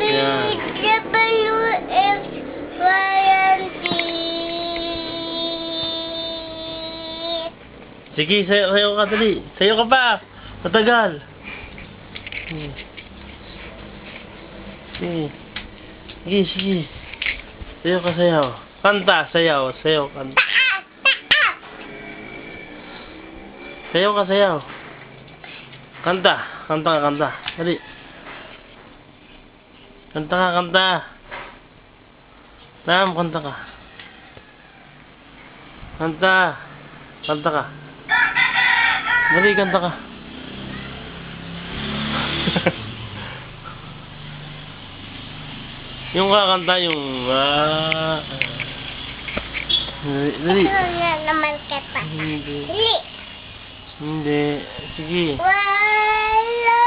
Yan. Sige, sayo ka dali. Sayo ka pa. Matagal. Sige. Sige. Sayo ka, sayaw. Kanta, sayaw. Sayaw, kanta. Sayaw ka, sayaw. Kanta. Kanta. Dali. Kanta. Nam, kanta ka. Kanta ka. Dali, kanta ka. Yung kakanta, yung... Dali. naman kita. Hindi. Sige. Wala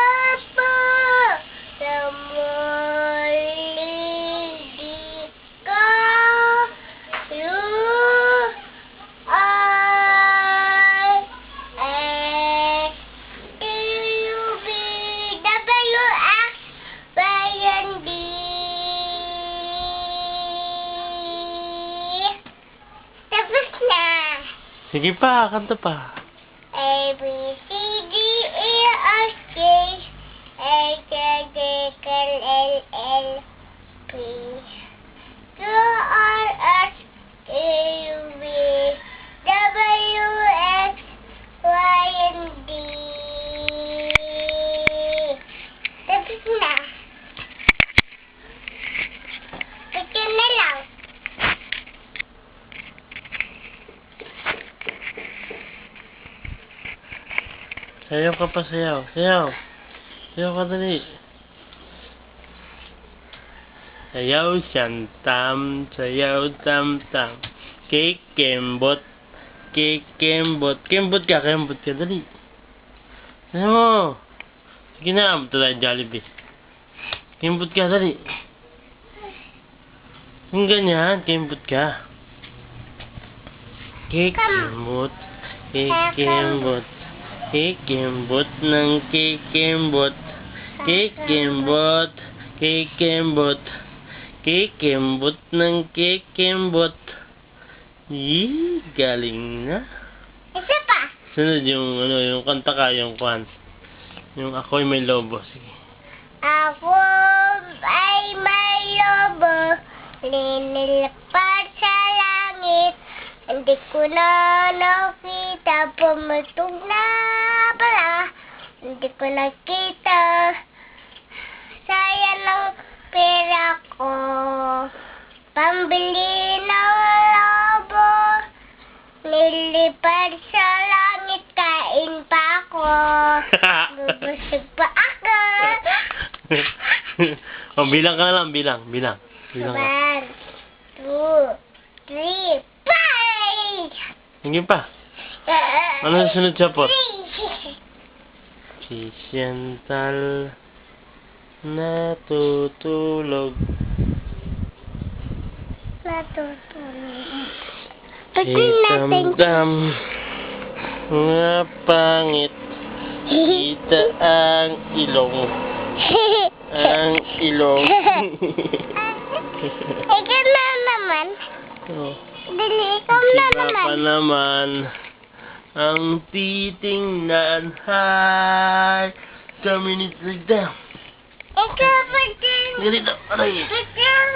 po sa muling di ko Sige pa, kanta pa. A, B, C, D, E, F, G, H, I, J, K, L, L, P, Q, R, S, T, U, V, W, X, Y, and Z. Tapos na. Pagyan na lang. Sayaw ka pa, sayaw. Sayaw ka dali. Sayaw siyang sayaw tam. Kembot. Kembot ka, dali. Sayaw mo. Sige na, ito tayo Jollibee. Kembot ka, dali. Yung ganyan, kembot ka. Kembot. Kikembot ng kikembot. Kikembot ng kikembot. Yee, galing na. Isa pa. Sunod yung kanta ka, yung kwan. Yung ako'y may lobo. Sige. Ako ay may lobo, linilipad sa langit. Hindi ko na nakita, pumatog na pala. Hindi ko nakita, sayang ang pera ko. Pambili ng lobo, nilipad sa langit, kain pa ako. Bubusog pa ako. Oh, bilang ka lang, bilang ka. 1, 2, 3, 5! Sige pa. Ano susunod sa pot? Si Chantal natutulog. Si Tamtam nga pangit. Kita ang ilong. Ikaw na naman. Oh. Dali, ikaw na Si naman. Papa naman ang titingnan. Hi! Community like that. Ikaw pa din. Ganito, aray. Ikaw.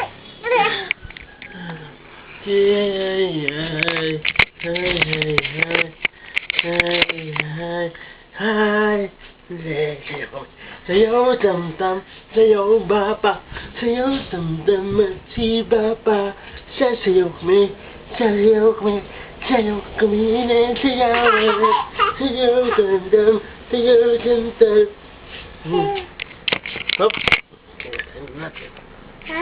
Hi! Sayaw tam-tam, sayaw bapa, sayaw tam-tam at si bapa. Sayaw kami, sayaw kami na sayaw. Sayaw tam-tam, sayaw tam-tam. Hop! Ha?